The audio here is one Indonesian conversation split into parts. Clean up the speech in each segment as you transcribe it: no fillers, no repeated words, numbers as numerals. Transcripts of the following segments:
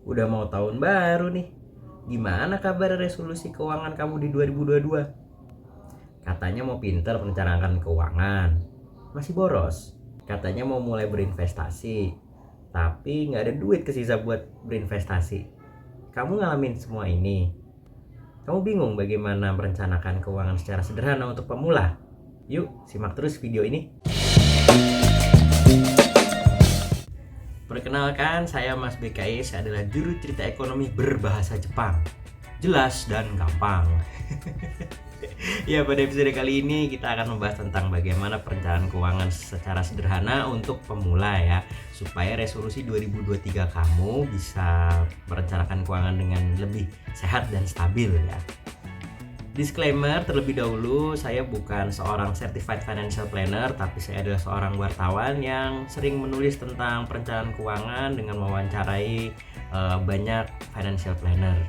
Udah mau tahun baru nih. Gimana kabar resolusi keuangan kamu di 2022? Katanya mau pinter merencanakan keuangan. Masih boros. Katanya mau mulai berinvestasi. Tapi nggak ada duit kesisa buat berinvestasi. Kamu ngalamin semua ini. Kamu bingung bagaimana merencanakan keuangan secara sederhana untuk pemula? Yuk, simak terus video ini. Perkenalkan, saya Mas BKI. Saya adalah juru cerita ekonomi berbahasa Jepang. Jelas dan gampang. Ya, pada episode kali ini kita akan membahas tentang bagaimana perencanaan keuangan secara sederhana untuk pemula ya, supaya resolusi 2023 kamu bisa merencanakan keuangan dengan lebih sehat dan stabil ya. Disclaimer terlebih dahulu, saya bukan seorang certified financial planner, tapi saya adalah seorang wartawan yang sering menulis tentang perencanaan keuangan dengan mewawancarai banyak financial planner.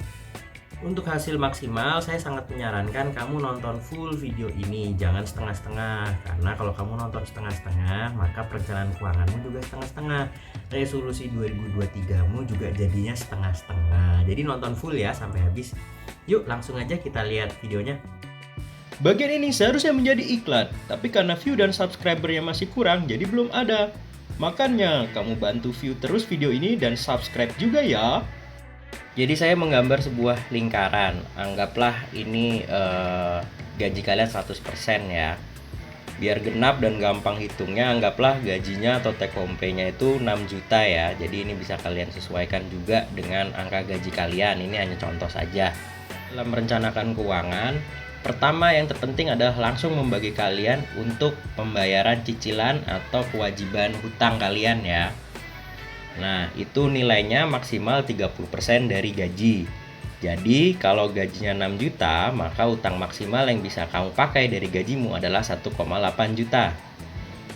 Untuk hasil maksimal, saya sangat menyarankan kamu nonton full video ini, jangan setengah-setengah. Karena kalau kamu nonton setengah-setengah, maka perencanaan keuanganmu juga setengah-setengah. Resolusi 2023mu juga jadinya setengah-setengah. Jadi nonton full ya sampai habis. Yuk langsung aja kita lihat videonya. Bagian ini seharusnya menjadi iklan, tapi karena view dan subscribernya masih kurang, jadi belum ada. Makanya, kamu bantu view terus video ini dan subscribe juga ya. Jadi saya menggambar sebuah lingkaran. Anggaplah ini gaji kalian 100% ya. Biar genap dan gampang hitungnya, anggaplah gajinya atau take home pay-nya itu 6 juta ya. Jadi ini bisa kalian sesuaikan juga dengan angka gaji kalian. Ini hanya contoh saja. Dalam merencanakan keuangan, pertama yang terpenting adalah langsung membagi kalian untuk pembayaran cicilan atau kewajiban hutang kalian ya. Nah, itu nilainya maksimal 30% dari gaji. Jadi, kalau gajinya 6 juta, maka utang maksimal yang bisa kamu pakai dari gajimu adalah 1,8 juta.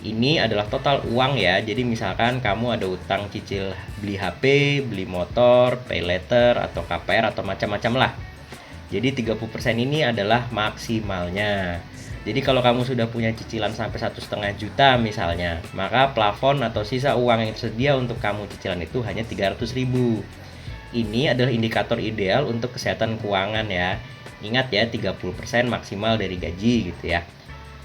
Ini adalah total uang ya. Jadi, misalkan kamu ada utang cicil beli HP, beli motor, pay letter, atau KPR, atau macam-macam lah. Jadi, 30% ini adalah maksimalnya. Jadi kalau kamu sudah punya cicilan sampai 1,5 juta misalnya, maka plafon atau sisa uang yang tersedia untuk kamu cicilan itu hanya 300.000. Ini adalah indikator ideal untuk kesehatan keuangan ya. Ingat ya, 30% maksimal dari gaji gitu ya.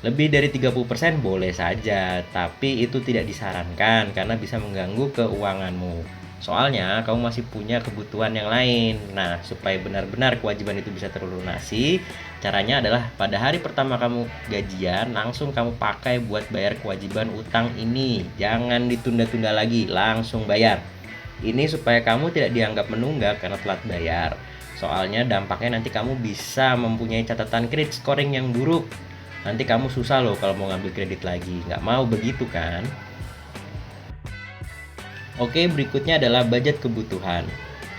Lebih dari 30% boleh saja, tapi itu tidak disarankan karena bisa mengganggu keuanganmu. Soalnya kamu masih punya kebutuhan yang lain. Nah, supaya benar-benar kewajiban itu bisa terlunasi, caranya adalah pada hari pertama kamu gajian, langsung kamu pakai buat bayar kewajiban utang ini. Jangan ditunda-tunda lagi, langsung bayar. Ini supaya kamu tidak dianggap menunggak karena telat bayar. Soalnya dampaknya nanti kamu bisa mempunyai catatan kredit scoring yang buruk. Nanti kamu susah loh kalau mau ngambil kredit lagi. Nggak mau begitu kan? Oke, berikutnya adalah budget kebutuhan.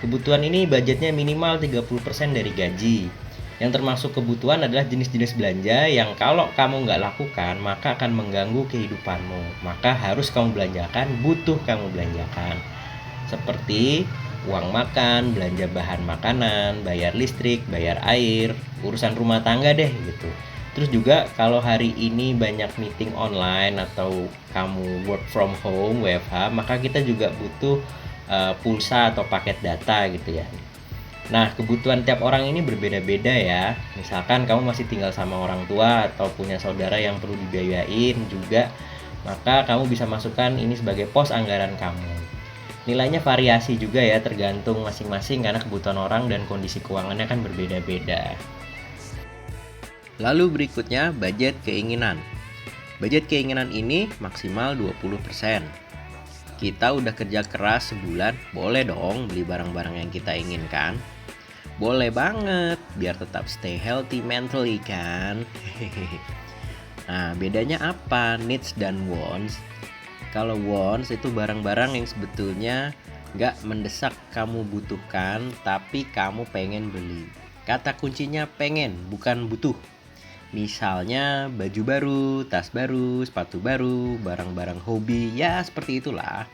Kebutuhan ini budgetnya minimal 30% dari gaji. Yang termasuk kebutuhan adalah jenis-jenis belanja yang kalau kamu nggak lakukan, maka akan mengganggu kehidupanmu. Maka harus kamu belanjakan, butuh kamu belanjakan. Seperti uang makan, belanja bahan makanan, bayar listrik, bayar air, urusan rumah tangga deh gitu. Terus juga kalau hari ini banyak meeting online atau kamu work from home WFH, maka kita juga butuh pulsa atau paket data gitu ya. Nah, kebutuhan tiap orang ini berbeda-beda ya. Misalkan kamu masih tinggal sama orang tua atau punya saudara yang perlu dibiayain juga, maka kamu bisa masukkan ini sebagai pos anggaran kamu. Nilainya variasi juga ya, tergantung masing-masing karena kebutuhan orang dan kondisi keuangannya kan berbeda-beda. Lalu berikutnya budget keinginan. Budget keinginan ini maksimal 20%. Kita udah kerja keras sebulan, boleh dong beli barang-barang yang kita inginkan. Boleh banget, biar tetap stay healthy mentally kan. Nah, bedanya apa needs dan wants? Kalau wants itu barang-barang yang sebetulnya gak mendesak kamu butuhkan, tapi kamu pengen beli. Kata kuncinya pengen, bukan butuh. Misalnya baju baru, tas baru, sepatu baru, barang-barang hobi, ya seperti itulah.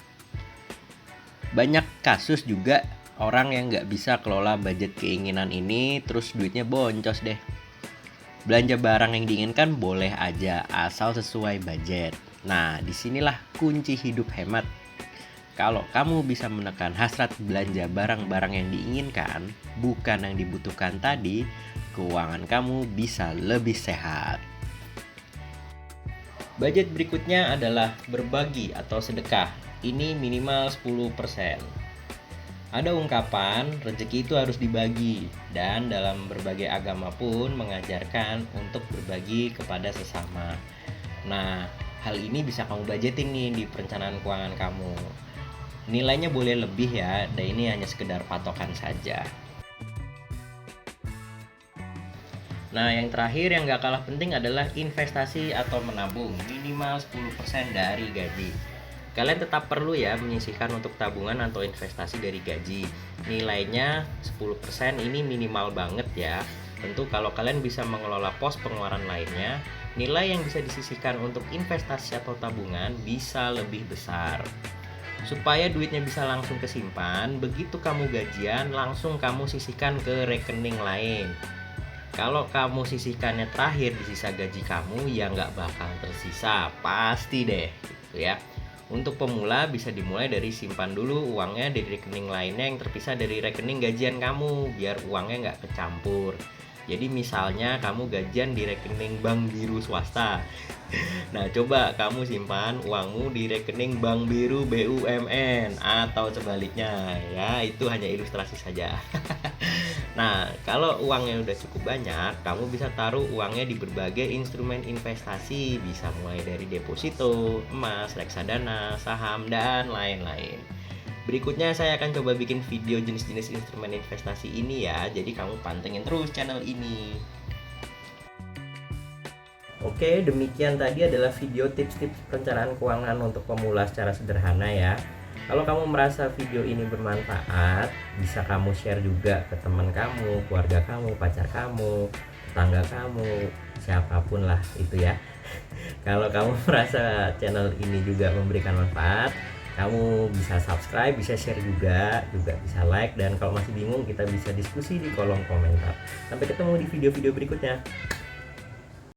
Banyak kasus juga orang yang gak bisa kelola budget keinginan ini, terus duitnya boncos deh. Belanja barang yang diinginkan boleh aja, asal sesuai budget. Nah, disinilah kunci hidup hemat. Kalau kamu bisa menekan hasrat belanja barang-barang yang diinginkan, bukan yang dibutuhkan tadi, keuangan kamu bisa lebih sehat. Budget berikutnya adalah berbagi atau sedekah. Ini minimal 10%. Ada ungkapan, rezeki itu harus dibagi, dan dalam berbagai agama pun mengajarkan untuk berbagi kepada sesama. Nah, hal ini bisa kamu budgetin nih di perencanaan keuangan kamu. Nilainya boleh lebih ya, dan ini hanya sekedar patokan saja. Nah, yang terakhir yang gak kalah penting adalah investasi atau menabung, minimal 10% dari gaji. Kalian tetap perlu ya menyisihkan untuk tabungan atau investasi dari gaji. Nilainya 10% ini minimal banget ya. Tentu kalau kalian bisa mengelola pos pengeluaran lainnya, nilai yang bisa disisihkan untuk investasi atau tabungan bisa lebih besar. Supaya duitnya bisa langsung kesimpan, begitu kamu gajian langsung kamu sisihkan ke rekening lain. Kalau kamu sisihkannya terakhir di sisa gaji kamu, ya nggak bakal tersisa, pasti deh gitu ya. Untuk pemula bisa dimulai dari simpan dulu uangnya di rekening lainnya yang terpisah dari rekening gajian kamu, biar uangnya nggak kecampur. Jadi misalnya kamu gajian di rekening bank biru swasta. Nah, coba kamu simpan uangmu di rekening bank biru BUMN atau sebaliknya ya, itu hanya ilustrasi saja. Nah, kalau uangnya udah cukup banyak, kamu bisa taruh uangnya di berbagai instrumen investasi, bisa mulai dari deposito, emas, reksadana, saham, dan lain-lain. Berikutnya saya akan coba bikin video jenis-jenis instrumen investasi ini ya, jadi kamu pantengin terus channel ini. Oke, demikian tadi adalah video tips-tips perencanaan keuangan untuk pemula secara sederhana ya. Kalau kamu merasa video ini bermanfaat, bisa kamu share juga ke teman kamu, keluarga kamu, pacar kamu, tetangga kamu, siapapun lah itu ya. Kalau kamu merasa channel ini juga memberikan manfaat, kamu bisa subscribe, bisa share juga bisa like, dan kalau masih bingung kita bisa diskusi di kolom komentar. Sampai ketemu di video-video berikutnya.